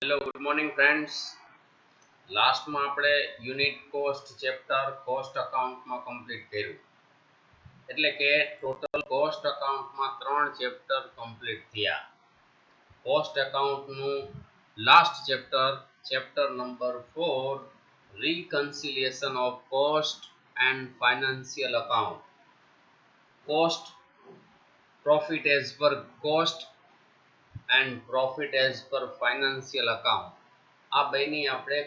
Hello good morning friends. લાસ્ટમાં આપણે unit cost chapter cost અકાઉન્ટમાં કમ્પ્લીટ કર્યું, એટલે કે ટોટલ કોસ્ટ અકાઉન્ટમાં 3 ચેપ્ટર કમ્પ્લીટ થયા. કોસ્ટ અકાઉન્ટનું last chapter number 4, reconciliation of cost and financial account. Cost, profit as per cost and profit as per financial account, આ બેની આપણે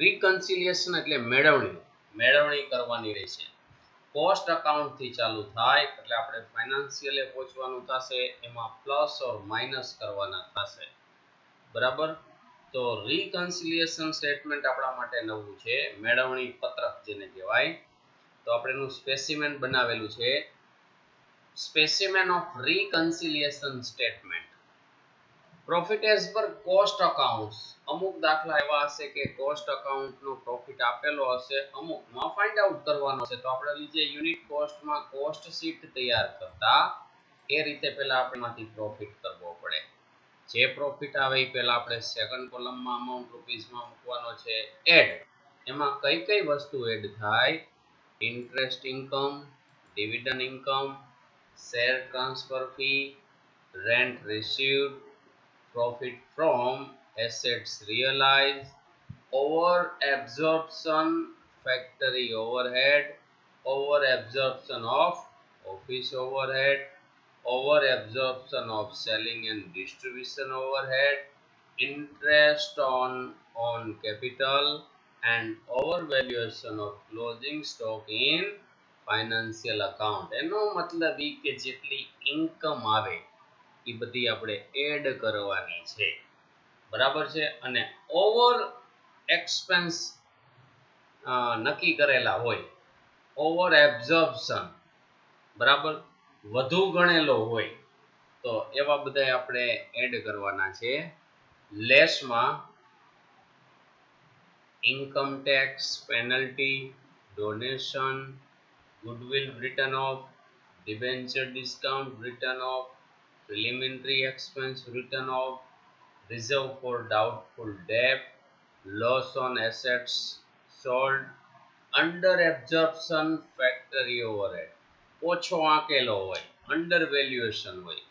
રિકન્સિલિએશન એટલે મેળવણી કરવાની રહેશે. કોસ્ટ અકાઉન્ટ થી ચાલુ થાય એટલે આપણે ફાઇનાન્શિયલે પહોંચવાનું થશે, એમાં પ્લસ ઓર માઇનસ કરવાના થશે. બરાબર. તો રિકન્સિલિએશન સ્ટેટમેન્ટ આપણા માટે નવું છે, મેળવણી પત્રક જેને કહેવાય. તો આપણે એનું સ્પેસિમેન બનાવેલું છે, specimen of reconciliation statement. Profit as per cost accounts, અમુક દાખલા એવા હશે કે કોસ્ટ અકાઉન્ટનો પ્રોફિટ આપેલો હશે, અમુકમાં ફાઇન્ડ આઉટ કરવાનો છે. તો આપણે જે યુનિટ કોસ્ટમાં કોસ્ટ શીટ તૈયાર કરતા એ રીતે પહેલા આપણેમાંથી પ્રોફિટ કરવો પડે. જે પ્રોફિટ આવે એ પહેલા આપણે સેકન્ડ કોલમમાં અમાઉન્ટ રૂપીસમાં મૂકવાનો છે. એડ, એમાં કઈ કઈ વસ્તુ એડ થાય? Interest income, dividend income, share transfer fee, rent received, profit from assets realized, over absorption factory overhead, over absorption of office overhead, over absorption of selling and distribution overhead, interest on capital, and overvaluation of closing stock in financial account. એનો મતલબ એ કે જેટલી income આવે એ બધી આપણે add કરવાની છે. બરાબર છે. અને ઓવર એક્સપેન્સ નક્કી કરેલા હોય, ઓવર એબ્ઝોર્પ્શન, બરાબર, વધુ ગણેલો હોય તો એવા બધા આપણે એડ કરવાના છે. લેસમાં income tax, penalty, donation, goodwill written off, debenture discount written off, preliminary expense written off, reserve for doubtful debt, loss on assets sold, under absorption factory overhead, ઓછો આંકેલો હોય, under valuation હોય,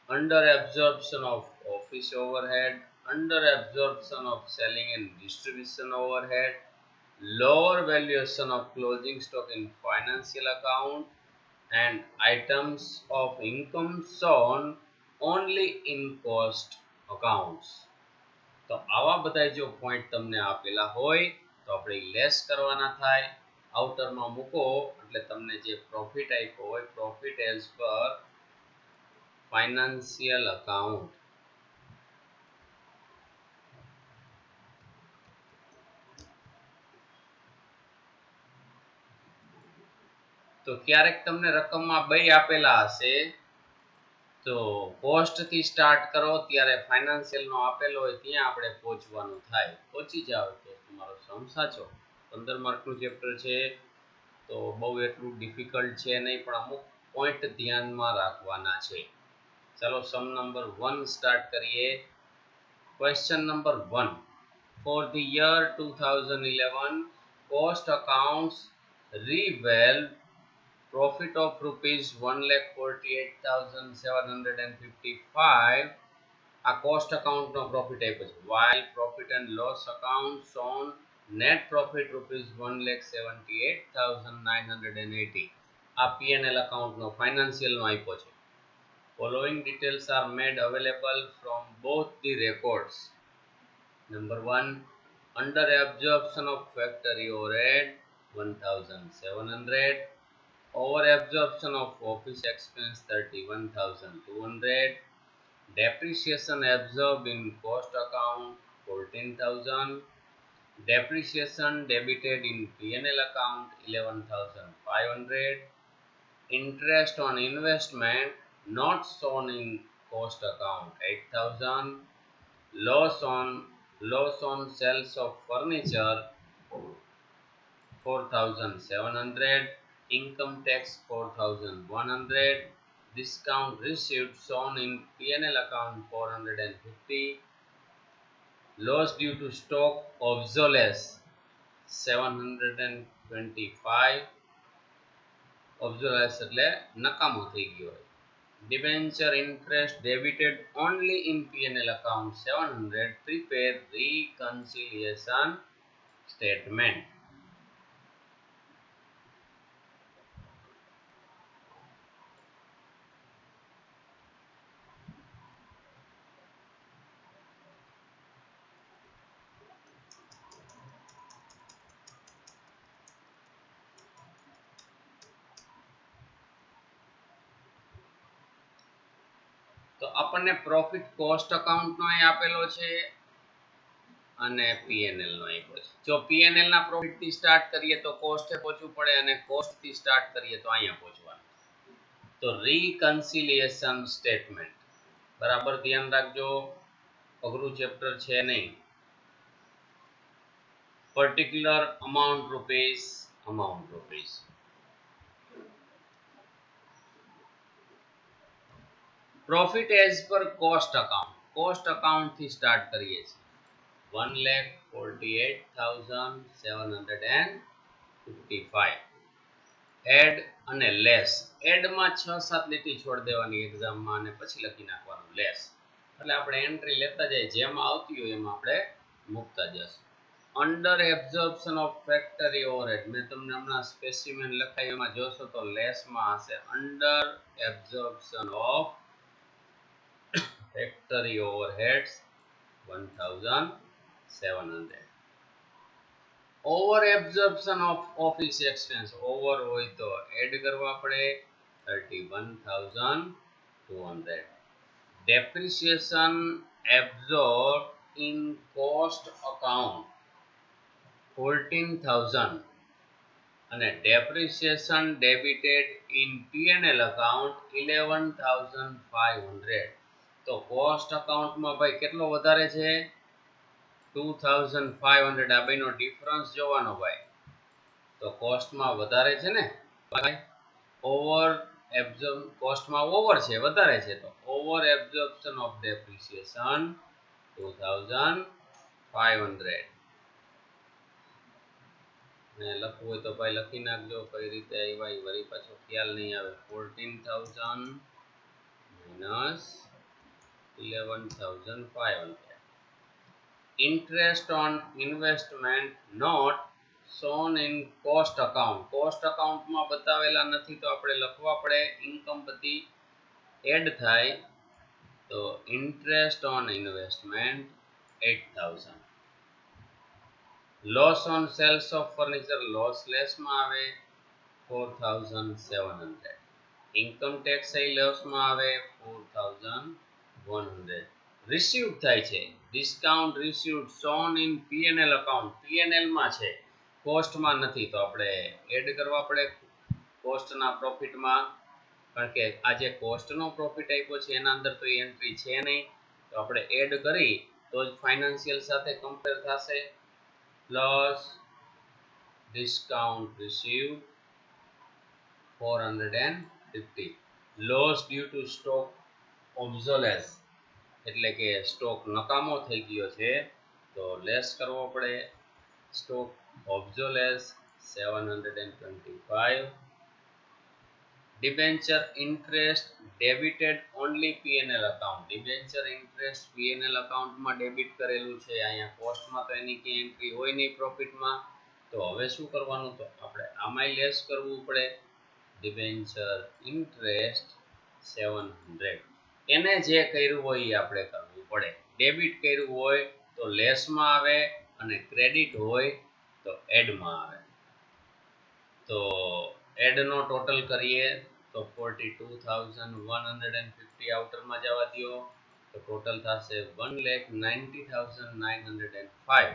under absorption of office overhead, under absorption of selling and distribution overhead, lower valuation of closing stock in financial account, and items of income shown only in cost accounts. તો આવા બધા જો point તમને આપેલા હોય તો આપણે લેસ કરવાના થાય, આઉટરમાં મૂકો એટલે તમને જે પ્રોફિટ આપ્યો હોય, profit as per financial account. તો ક્યારેક તમને રકમમાં બે આપેલા હશે, તો કોસ્ટ થી સ્ટાર્ટ કરો ત્યારે ફાઇનાન્શિયલ નો આપેલો હોય ત્યાં આપણે પહોંચવાનું થાય. પહોંચી જાવ તો તમારો સમ સાચો. 15 માર્કનું ચેપ્ટર છે તો બહુ એટલું ડિફિકલ્ટ છે નહીં, પણ અમુક પોઈન્ટ ધ્યાનમાં રાખવાના છે. ચાલો સમ નંબર 1 સ્ટાર્ટ કરીએ. Question number 1, for the year 2011 cost accounts revealed profit of rupees 1,48,755. આ કોસ્ટ અકાઉન્ટ નો પ્રોફિટ આપ્યો છે, while profit and loss account shown net profit rupees 1,78,980. આ P&L અકાઉન્ટ નો ફાઇનાન્શિયલ નો આપ્યો છે. Following details are made available from both the records. Number 1, under absorption of factory overhead 1,700, over absorption of office expense 31,200, depreciation absorbed in cost account 14,000, depreciation debited in P&L account 11,500, interest on investment not shown in cost account 8,000, loss on sales of furniture 4,700, income tax 4,100, discount received shown in P&L account 450, loss due to stock obsolescence 725, obsolescence એટલે નકામો થઈ ગયો હોય. Debenture interest debited only in P&L account 700, prepare reconciliation statement. તો આપણને profit cost account નો અહીં આપેલો છે અને P&L નો આપ્યો છે. જો P&L ના પ્રોફિટ થી સ્ટાર્ટ કરીએ તો કોસ્ટ પહોંચવું પડે અને કોસ્ટ થી સ્ટાર્ટ કરીએ તો અહીંયા પહોંચવાનું. તો રીકન્સિલિએશન સ્ટેટમેન્ટ બરાબર ધ્યાન રાખજો, અઘરું ચેપ્ટર છે નહીં. Particular amount rupees profit as per cost account થી સ્ટાર્ટ કરીએ છીએ. 1,48,755 એડ અને લેસ. એડ માં 6-7 લીટી છોડ દેવાની એક્ઝામ માં અને પછી લખી નાખવાનું લેસ. એટલે આપણે એન્ટ્રી લેતા જઈએ, જેમાં આવતી હોય એમાં આપણે મૂકતા જશું. Under absorption of factory overhead, મેં તમને હમણાં સ્પેસિમેન લખાયું એમાં જોશો તો લેસ માં હશે under absorption of factory overheads 1,700. Over absorption of office expense, over હોય તો એડ કરવા પડે 31,200. Depreciation absorb in cost account 14,000 અને ડેપ્રિસિએશન ડેબિટેડ ઇન P&L અકાઉન્ટ 11,500. તો કોસ્ટ અકાઉન્ટમાં ભાઈ કેટલો વધારે છે 2,500. આ બેનો ડિફરન્સ જોવાનો ભાઈ, તો કોસ્ટમાં વધારે છે ને ભાઈ, ઓવર એબ્ઝોર્બ કોસ્ટમાં ઓવર છે વધારે છે, તો ઓવર એબ્ઝોર્પ્શન ઓફ ડેપ્રિસિએશન 2,500. ને લખવું હોય તો ભાઈ લખી નાખજો કઈ રીતે આવ્યા, વળી પાછો ખ્યાલ નહીં આવે. 14,000 minus 11,500. Interest on investment not shown in cost account. cost account માં બતાવેલા નથી તો આપણે લખવા પડે, ઇન્કમ બધી એડ થાય તો interest on investment 8,000. loss on sales of furniture lossless માં આવે 4,700. income tax એ loss માં આવે 4,100. received થાય છે discount received shown in P&L account, P&L માં છે કોસ્ટ માં નથી તો આપણે એડ કરવા પડે કોસ્ટ ના પ્રોફિટ માં, કારણ કે આ જે કોસ્ટ નો પ્રોફિટ આપ્યો છે એના અંદર તો એન્ટ્રી છે નહીં, તો આપણે એડ કરી તો જ ફાઇનાન્શિયલ સાથે કમ્પેર થશે. Plus discount received 450. loss due to stock obsolescence એટલે કે સ્ટોક નકામો થઈ ગયો છે તો લેસ કરવો પડે. Stock obsolescence 725. debenture interest debited only P&L account, debenture interest P&L account માં ડેબિટ કરેલું છે, અહીંયા કોસ્ટ માં તો એની કે એન્ટ્રી હોય નહીં પ્રોફિટ માં, તો હવે શું કરવાનું તો આપણે આમાંય લેસ કરવું પડે. debenture interest 700. એને જે કર્યું હોય એ આપણે કરવું પડે. ડેબિટ કર્યું હોય તો લેસ માં આવે અને ક્રેડિટ હોય તો એડ માં આવે. તો એડ નો ટોટલ કરીએ તો 42,150 આઉટર માં જવા દો તો ટોટલ થશે 1,90,905.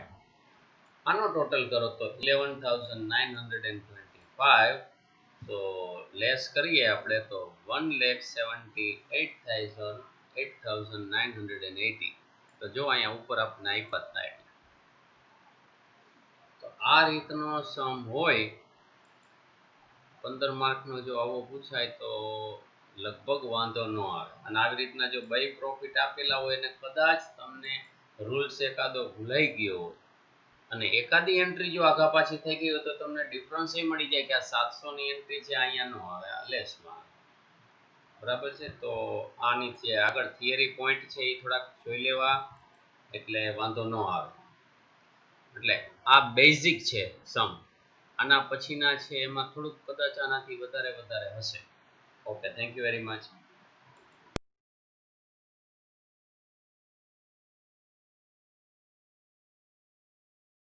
આનો ટોટલ કરો તો 11,925. તો લેસ કરીએ આપણે તો 1,78,980. તો જો અહીંયા ઉપર આપણે આપ્યા થાય તો આ રીતનો સમ હોય. 15 માર્કનો જો આવો પૂછાય તો લગભગ વાંધો ન આવે, અને આવી રીતના જો બે પ્રોફિટ આપેલા હોય ને કદાચ તમને રૂલ્સ એકાદો ભૂલાઈ ગયો હોય અને એકાદી એન્ટ્રી જો આગા પાછી થઈ ગઈ હોય તો તમને ડિફરન્સ એ મળી જાય કે આ 700 ની એન્ટ્રી છે અહીંયા નો આવે આ લેસમાં બરાબર છે. તો આ નીચે આગળ થિયરી પોઈન્ટ છે એ થોડાક જોઈ લેવા એટલે વાંધો ન આવે. એટલે આ બેઝિક છે સમ. આના પછીના છે એમાં થોડુંક કદાચ આનાથી વધારે હશે. Okay, thank you very much.